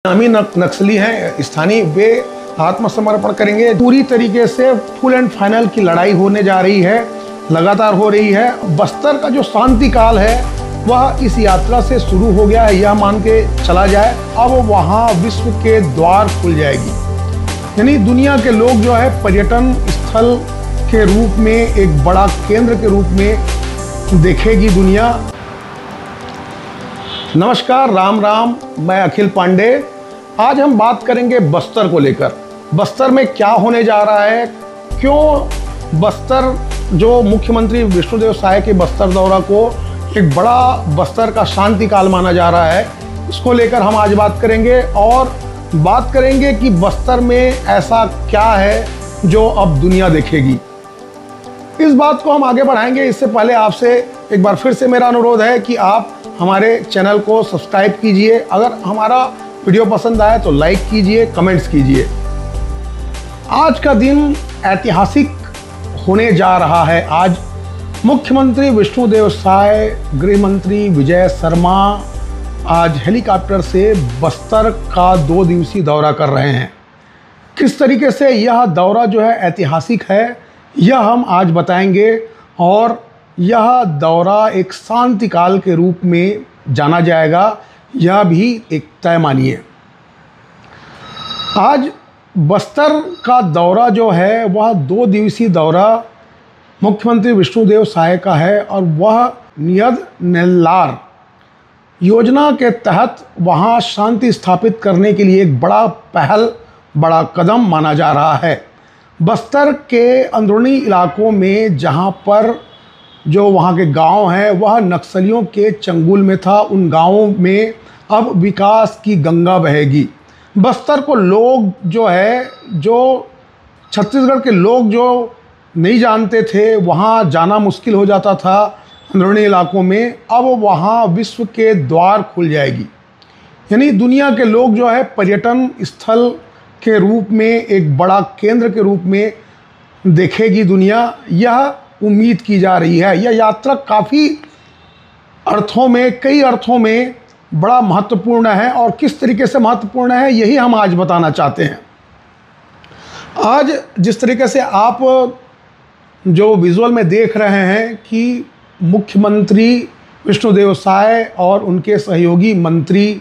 नामी नक्सली हैं स्थानीय, वे आत्मसमर्पण करेंगे। पूरी तरीके से फुल एंड फाइनल की लड़ाई होने जा रही है, लगातार हो रही है। बस्तर का जो शांति काल है वह इस यात्रा से शुरू हो गया है, यह मान के चला जाए। अब वहाँ विश्व के द्वार खुल जाएगी, यानी दुनिया के लोग जो है पर्यटन स्थल के रूप में, एक बड़ा केंद्र के रूप में देखेगी दुनिया। नमस्कार, राम राम, मैं अखिल पांडे। आज हम बात करेंगे बस्तर को लेकर। बस्तर में क्या होने जा रहा है, क्यों बस्तर, जो मुख्यमंत्री विष्णुदेव साय के बस्तर दौरा को एक बड़ा बस्तर का शांति काल माना जा रहा है, इसको लेकर हम आज बात करेंगे। और बात करेंगे कि बस्तर में ऐसा क्या है जो अब दुनिया देखेगी। इस बात को हम आगे बढ़ाएंगे। इससे पहले आपसे एक बार फिर से मेरा अनुरोध है कि आप हमारे चैनल को सब्सक्राइब कीजिए। अगर हमारा वीडियो पसंद आए तो लाइक कीजिए, कमेंट्स कीजिए। आज का दिन ऐतिहासिक होने जा रहा है। आज मुख्यमंत्री विष्णुदेव साय, गृह मंत्री विजय शर्मा आज हेलीकॉप्टर से बस्तर का 2 दिवसीय दौरा कर रहे हैं। किस तरीके से यह दौरा जो है ऐतिहासिक है, यह हम आज बताएंगे। और यह दौरा एक शांति काल के रूप में जाना जाएगा, यह भी एक तय मानिए। आज बस्तर का दौरा जो है वह 2 दिवसीय दौरा मुख्यमंत्री विष्णुदेव साय का है, और वह नियद नेल्लार योजना के तहत वहाँ शांति स्थापित करने के लिए एक बड़ा पहल, बड़ा कदम माना जा रहा है। बस्तर के अंदरूनी इलाकों में जहाँ पर जो वहाँ के गांव हैं वह नक्सलियों के चंगुल में था, उन गांवों में अब विकास की गंगा बहेगी। बस्तर को लोग जो है, जो छत्तीसगढ़ के लोग जो नहीं जानते थे, वहाँ जाना मुश्किल हो जाता था अंदरूनी इलाकों में, अब वहाँ विश्व के द्वार खुल जाएगी। यानी दुनिया के लोग जो है पर्यटन स्थल के रूप में, एक बड़ा केंद्र के रूप में देखेगी दुनिया, यह उम्मीद की जा रही है। यह यात्रा काफ़ी अर्थों में, कई अर्थों में बड़ा महत्वपूर्ण है। और किस तरीके से महत्वपूर्ण है यही हम आज बताना चाहते हैं। आज जिस तरीके से आप जो विजुअल में देख रहे हैं कि मुख्यमंत्री विष्णुदेव साय और उनके सहयोगी मंत्री,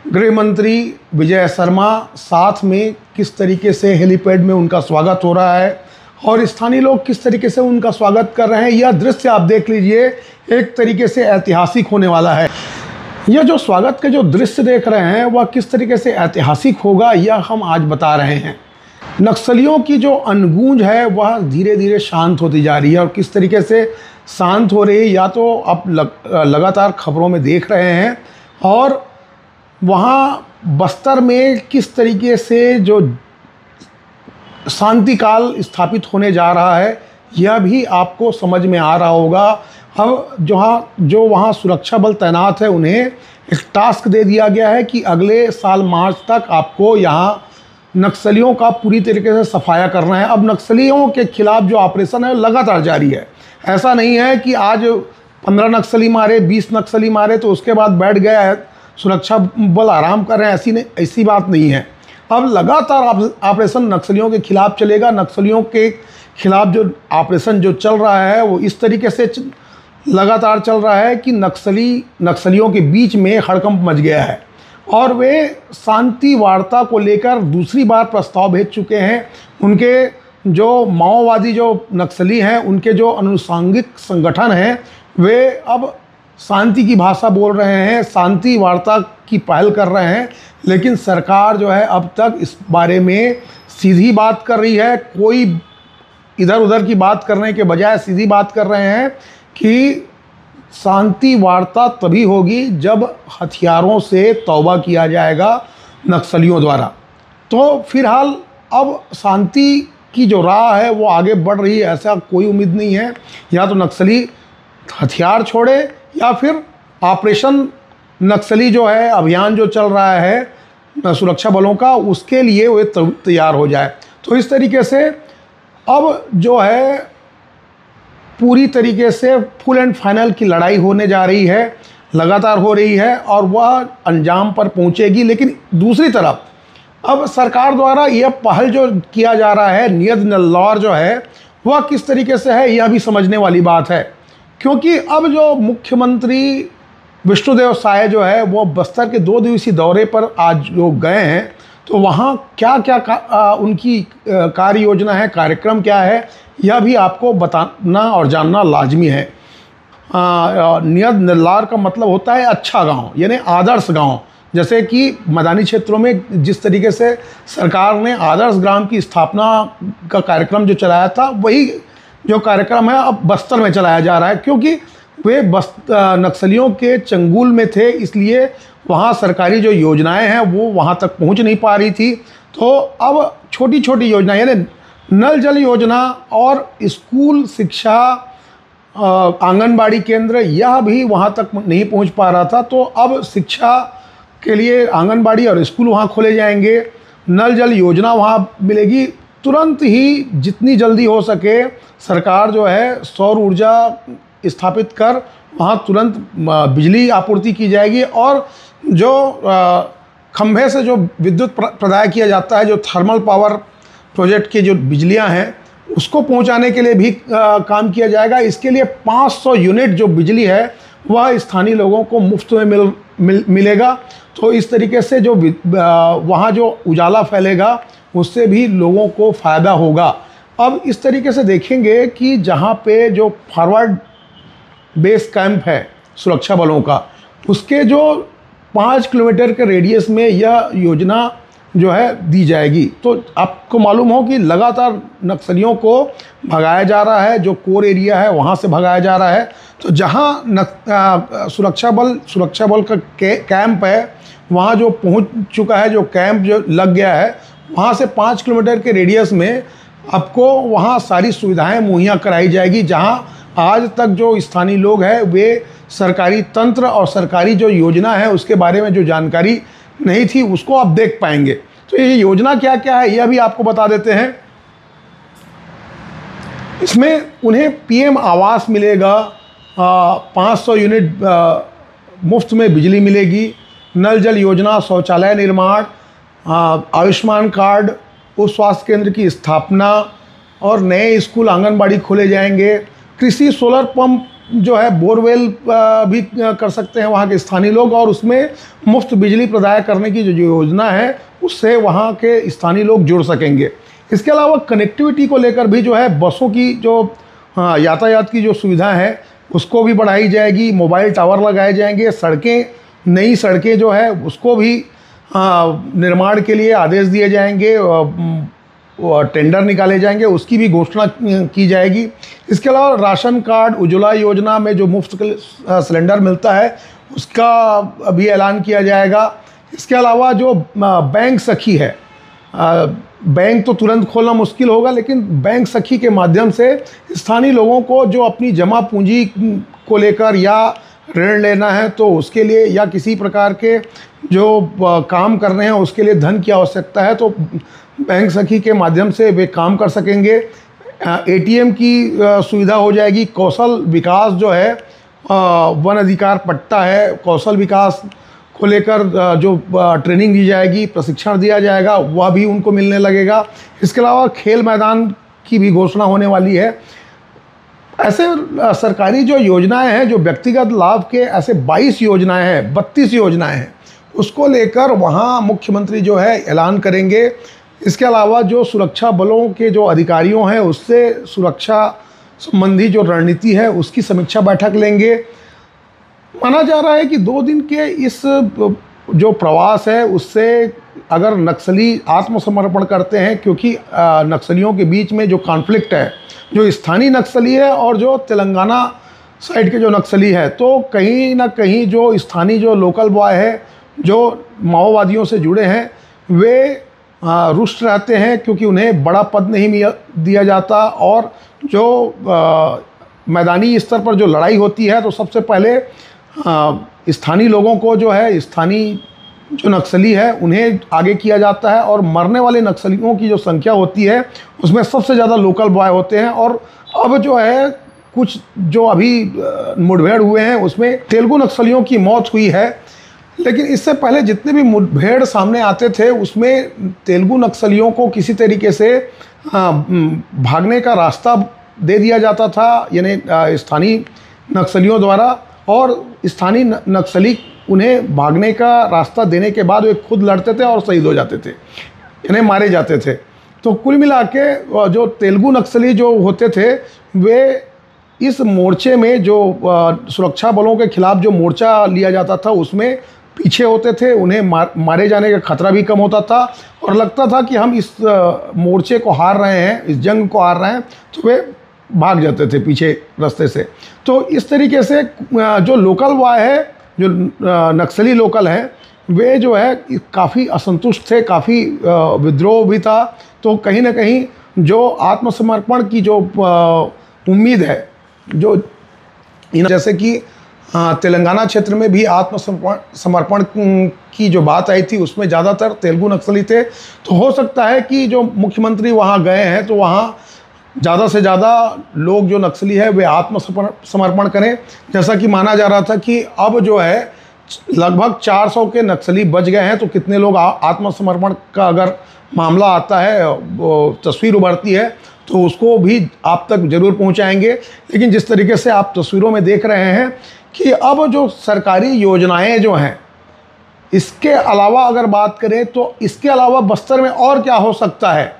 गृह मंत्री विजय शर्मा साथ में किस तरीके से हेलीपैड में उनका स्वागत हो रहा है, और स्थानीय लोग किस तरीके से उनका स्वागत कर रहे हैं, यह दृश्य आप देख लीजिए। एक तरीके से ऐतिहासिक होने वाला है। यह जो स्वागत के जो दृश्य देख रहे हैं वह किस तरीके से ऐतिहासिक होगा, यह हम आज बता रहे हैं। नक्सलियों की जो अनगूंज है वह धीरे धीरे शांत होती जा रही है, और किस तरीके से शांत हो रही है या तो आप लगातार खबरों में देख रहे हैं। और वहाँ बस्तर में किस तरीके से जो शांति काल स्थापित होने जा रहा है यह भी आपको समझ में आ रहा होगा। अब जो वहाँ सुरक्षा बल तैनात है, उन्हें एक टास्क दे दिया गया है कि अगले साल मार्च तक आपको यहाँ नक्सलियों का पूरी तरीके से सफाया करना है। अब नक्सलियों के खिलाफ जो ऑपरेशन है लगातार जारी है। ऐसा नहीं है कि आज 15 नक्सली मारे, 20 नक्सली मारे तो उसके बाद बैठ गया है, सुरक्षा बल आराम कर रहे हैं, ऐसी बात नहीं है। अब लगातार ऑपरेशन नक्सलियों के खिलाफ चलेगा। नक्सलियों के खिलाफ जो ऑपरेशन जो चल रहा है वो इस तरीके से लगातार चल रहा है कि नक्सलियों के बीच में हड़कंप मच गया है, और वे शांति वार्ता को लेकर दूसरी बार प्रस्ताव भेज चुके हैं। उनके जो माओवादी जो नक्सली हैं, उनके जो अनुषंगिक संगठन हैं, वे अब शांति की भाषा बोल रहे हैं, शांति वार्ता की पहल कर रहे हैं। लेकिन सरकार जो है अब तक इस बारे में सीधी बात कर रही है। कोई इधर उधर की बात करने के बजाय सीधी बात कर रहे हैं कि शांति वार्ता तभी होगी जब हथियारों से तौबा किया जाएगा नक्सलियों द्वारा। तो फिलहाल अब शांति की जो राह है वो आगे बढ़ रही है, ऐसा कोई उम्मीद नहीं है। या तो नक्सली हथियार छोड़े या फिर ऑपरेशन नक्सली जो है, अभियान जो चल रहा है सुरक्षा बलों का, उसके लिए वे तैयार हो जाए। तो इस तरीके से अब जो है पूरी तरीके से फुल एंड फाइनल की लड़ाई होने जा रही है, लगातार हो रही है और वह अंजाम पर पहुंचेगी। लेकिन दूसरी तरफ अब सरकार द्वारा यह पहल जो किया जा रहा है, नियत नेल्लौर जो है वह किस तरीके से है, यह भी समझने वाली बात है। क्योंकि अब जो मुख्यमंत्री विष्णुदेव साय जो है वो बस्तर के 2 दिवसीय दौरे पर आज जो गए हैं, तो वहाँ क्या क्या उनकी कार्य योजना है, कार्यक्रम क्या है, यह भी आपको बताना और जानना लाजमी है। नियत नेल्लौर का मतलब होता है अच्छा गांव, यानी आदर्श गांव। जैसे कि मैदानी क्षेत्रों में जिस तरीके से सरकार ने आदर्श ग्राम की स्थापना का कार्यक्रम जो चलाया था, वही जो कार्यक्रम है अब बस्तर में चलाया जा रहा है। क्योंकि वे नक्सलियों के चंगुल में थे, इसलिए वहाँ सरकारी जो योजनाएं हैं वो वहाँ तक पहुँच नहीं पा रही थी। तो अब छोटी छोटी योजना यानी नल जल योजना और स्कूल शिक्षा, आंगनबाड़ी केंद्र, यह भी वहाँ तक नहीं पहुँच पा रहा था। तो अब शिक्षा के लिए आंगनबाड़ी और स्कूल वहाँ खोले जाएंगे, नल जल योजना वहाँ मिलेगी। तुरंत ही जितनी जल्दी हो सके सरकार जो है सौर ऊर्जा स्थापित कर वहाँ तुरंत बिजली आपूर्ति की जाएगी। और जो खंभे से जो विद्युत प्रदाय किया जाता है, जो थर्मल पावर प्रोजेक्ट की जो बिजलियाँ हैं, उसको पहुँचाने के लिए भी काम किया जाएगा। इसके लिए 500 यूनिट जो बिजली है वह स्थानीय लोगों को मुफ्त में मिलेगा। तो इस तरीके से जो वहाँ जो उजाला फैलेगा उससे भी लोगों को फ़ायदा होगा। अब इस तरीके से देखेंगे कि जहाँ पे जो फॉरवर्ड बेस कैंप है सुरक्षा बलों का, उसके जो 5 किलोमीटर के रेडियस में यह योजना जो है दी जाएगी। तो आपको मालूम हो कि लगातार नक्सलियों को भगाया जा रहा है, जो कोर एरिया है वहाँ से भगाया जा रहा है। तो जहाँ सुरक्षा बल का कैंप है वहाँ जो पहुँच चुका है, जो कैंप जो लग गया है, वहाँ से 5 किलोमीटर के रेडियस में आपको वहाँ सारी सुविधाएं मुहैया कराई जाएगी। जहाँ आज तक जो स्थानीय लोग हैं वे सरकारी तंत्र और सरकारी जो योजना है उसके बारे में जो जानकारी नहीं थी उसको आप देख पाएंगे। तो ये योजना क्या क्या है यह भी आपको बता देते हैं। इसमें उन्हें पीएम आवास मिलेगा, 500 यूनिट मुफ्त में बिजली मिलेगी, नल जल योजना, शौचालय निर्माण, आयुष्मान कार्ड, उप स्वास्थ्य केंद्र की स्थापना और नए स्कूल आंगनबाड़ी खोले जाएंगे। कृषि सोलर पंप जो है, बोरवेल भी कर सकते हैं वहाँ के स्थानीय लोग, और उसमें मुफ्त बिजली प्रदाय करने की जो योजना है उससे वहाँ के स्थानीय लोग जुड़ सकेंगे। इसके अलावा कनेक्टिविटी को लेकर भी जो है बसों की जो यातायात की जो सुविधा है उसको भी बढ़ाई जाएगी, मोबाइल टावर लगाए जाएंगे, सड़कें, नई सड़कें जो है उसको भी निर्माण के लिए आदेश दिए जाएंगे, टेंडर निकाले जाएंगे, उसकी भी घोषणा की जाएगी। इसके अलावा राशन कार्ड, उज्ज्वला योजना में जो मुफ्त सिलेंडर मिलता है उसका भी ऐलान किया जाएगा। इसके अलावा जो बैंक सखी है, बैंक तो तुरंत खोलना मुश्किल होगा, लेकिन बैंक सखी के माध्यम से स्थानीय लोगों को जो अपनी जमा पूंजी को लेकर या ऋण लेना है तो उसके लिए, या किसी प्रकार के जो काम कर रहे हैं उसके लिए धन की आवश्यकता है, तो बैंक सखी के माध्यम से वे काम कर सकेंगे। एटीएम की सुविधा हो जाएगी। कौशल विकास जो है, वन अधिकार पट्टा है, कौशल विकास को लेकर जो ट्रेनिंग दी जाएगी, प्रशिक्षण दिया जाएगा, वह भी उनको मिलने लगेगा। इसके अलावा खेल मैदान की भी घोषणा होने वाली है। ऐसे सरकारी जो योजनाएं हैं, जो व्यक्तिगत लाभ के ऐसे 22 योजनाएं हैं, 32 योजनाएं हैं, उसको लेकर वहाँ मुख्यमंत्री जो है ऐलान करेंगे। इसके अलावा जो सुरक्षा बलों के जो अधिकारियों हैं उससे सुरक्षा संबंधी जो रणनीति है उसकी समीक्षा बैठक लेंगे। माना जा रहा है कि 2 दिन के इस जो प्रवास है उससे अगर नक्सली आत्मसमर्पण करते हैं, क्योंकि नक्सलियों के बीच में जो कॉन्फ्लिक्ट है, जो स्थानीय नक्सली है और जो तेलंगाना साइड के जो नक्सली है, तो कहीं ना कहीं जो स्थानीय जो लोकल बॉय है जो माओवादियों से जुड़े हैं वे रुष्ट रहते हैं, क्योंकि उन्हें बड़ा पद नहीं दिया जाता। और जो मैदानी स्तर पर जो लड़ाई होती है तो सबसे पहले स्थानीय लोगों को जो है, स्थानीय जो नक्सली है उन्हें आगे किया जाता है, और मरने वाले नक्सलियों की जो संख्या होती है उसमें सबसे ज़्यादा लोकल बॉय होते हैं। और अब जो है कुछ जो अभी मुठभेड़ हुए हैं उसमें तेलुगु नक्सलियों की मौत हुई है, लेकिन इससे पहले जितने भी मुठभेड़ सामने आते थे उसमें तेलुगु नक्सलियों को किसी तरीके से भागने का रास्ता दे दिया जाता था, यानी स्थानीय नक्सलियों द्वारा, और स्थानीय नक्सली उन्हें भागने का रास्ता देने के बाद वे खुद लड़ते थे और शहीद हो जाते थे, यानी मारे जाते थे। तो कुल मिला के जो तेलुगु नक्सली जो होते थे वे इस मोर्चे में जो सुरक्षा बलों के खिलाफ जो मोर्चा लिया जाता था उसमें पीछे होते थे, उन्हें मारे जाने का खतरा भी कम होता था और लगता था कि हम इस मोर्चे को हार रहे हैं, इस जंग को हार रहे हैं, तो वे भाग जाते थे पीछे रास्ते से। तो इस तरीके से जो लोकल वाय है, जो नक्सली लोकल हैं, वे जो है काफ़ी असंतुष्ट थे, काफ़ी विद्रोह भी था। तो कहीं ना कहीं जो आत्मसमर्पण की जो उम्मीद है, जो जैसे कि तेलंगाना क्षेत्र में भी आत्मसमर्पण की जो बात आई थी उसमें ज़्यादातर तेलुगु नक्सली थे। तो हो सकता है कि जो मुख्यमंत्री वहाँ गए हैं तो वहाँ ज़्यादा से ज़्यादा लोग जो नक्सली है वे आत्मसमर्पण करें। जैसा कि माना जा रहा था कि अब जो है लगभग 400 के नक्सली बच गए हैं, तो कितने लोग आत्मसमर्पण का अगर मामला आता है, वो तस्वीर उभरती है, तो उसको भी आप तक ज़रूर पहुंचाएंगे। लेकिन जिस तरीके से आप तस्वीरों में देख रहे हैं कि अब जो सरकारी योजनाएं जो हैं, इसके अलावा अगर बात करें तो इसके अलावा बस्तर में और क्या हो सकता है,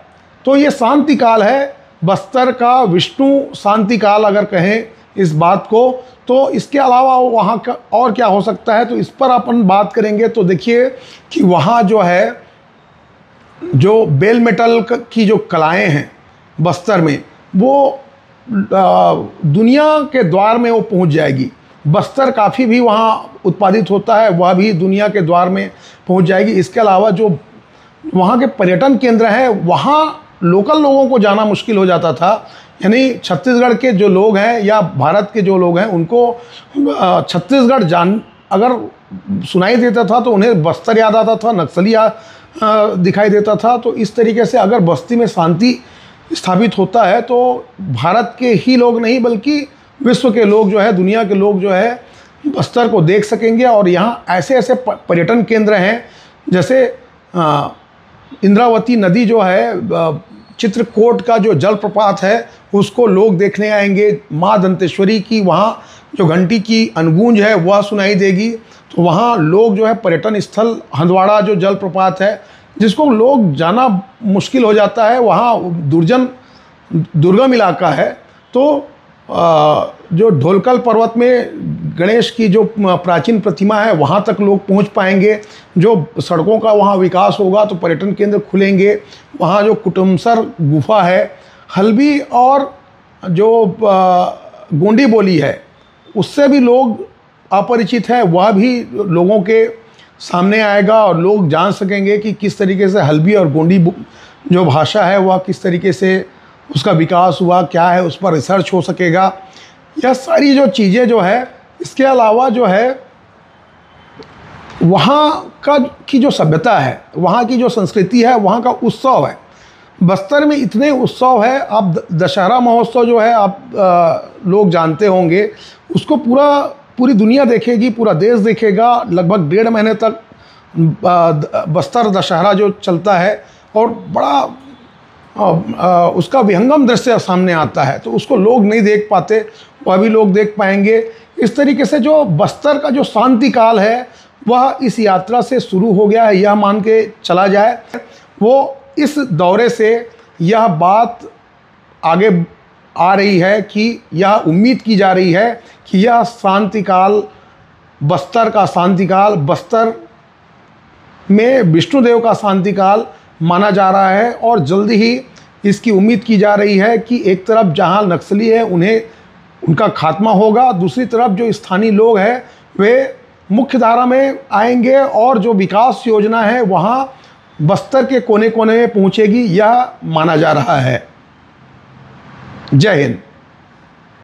तो ये शांति काल है, बस्तर का विष्णु शांति काल अगर कहें इस बात को। तो इसके अलावा वहाँ का और क्या हो सकता है, तो इस पर अपन बात करेंगे। तो देखिए कि वहाँ जो है जो बेल मेटल की जो कलाएं हैं बस्तर में, वो दुनिया के द्वार में वो पहुँच जाएगी। बस्तर काफ़ी भी वहाँ उत्पादित होता है, वह भी दुनिया के द्वार में पहुँच जाएगी। इसके अलावा जो वहाँ के पर्यटन केंद्र हैं, वहाँ लोकल लोगों को जाना मुश्किल हो जाता था, यानी छत्तीसगढ़ के जो लोग हैं या भारत के जो लोग हैं उनको छत्तीसगढ़ अगर सुनाई देता था तो उन्हें बस्तर याद आता था, नक्सली दिखाई देता था। तो इस तरीके से अगर बस्ती में शांति स्थापित होता है तो भारत के ही लोग नहीं बल्कि विश्व के लोग जो है, दुनिया के लोग जो है बस्तर को देख सकेंगे। और यहाँ ऐसे ऐसे पर्यटन केंद्र हैं, जैसे इंद्रावती नदी जो है, चित्रकूट का जो जलप्रपात है उसको लोग देखने आएंगे। माँ दंतेश्वरी की वहाँ जो घंटी की अनगूंज है वह सुनाई देगी। तो वहाँ लोग जो है पर्यटन स्थल हंदवाड़ा जो जलप्रपात है, जिसको लोग जाना मुश्किल हो जाता है, वहाँ दुर्गम इलाका है। तो जो ढोलकल पर्वत में गणेश की जो प्राचीन प्रतिमा है वहाँ तक लोग पहुँच पाएंगे। जो सड़कों का वहाँ विकास होगा तो पर्यटन केंद्र खुलेंगे। वहाँ जो कुटुमसर गुफा है, हल्बी और जो गोंडी बोली है उससे भी लोग अपरिचित है, वह भी लोगों के सामने आएगा और लोग जान सकेंगे कि किस तरीके से हल्बी और गोंडी जो भाषा है वह किस तरीके से उसका विकास हुआ, क्या है, उस पर रिसर्च हो सकेगा। यह सारी जो चीज़ें जो है, इसके अलावा जो है वहाँ की जो सभ्यता है, वहाँ की जो संस्कृति है, वहाँ का उत्सव है। बस्तर में इतने उत्सव है, आप दशहरा महोत्सव जो है आप लोग जानते होंगे, उसको पूरी दुनिया देखेगी, पूरा देश देखेगा। लगभग 1.5 महीने तक बस्तर दशहरा जो चलता है और बड़ा उसका विहंगम दृश्य सामने आता है, तो उसको लोग नहीं देख पाते, वह भी लोग देख पाएंगे। इस तरीके से जो बस्तर का जो शांति काल है वह इस यात्रा से शुरू हो गया है, यह मान के चला जाए। वो इस दौरे से यह बात आगे आ रही है कि यह उम्मीद की जा रही है कि यह शांति काल, बस्तर का शांति काल, बस्तर में विष्णुदेव का शांति काल माना जा रहा है। और जल्दी ही इसकी उम्मीद की जा रही है कि एक तरफ जहां नक्सली है उनका खात्मा होगा, दूसरी तरफ जो स्थानीय लोग हैं वे मुख्य धारा में आएंगे और जो विकास योजना है वहां बस्तर के कोने कोने में पहुंचेगी, यह माना जा रहा है। जय हिंद।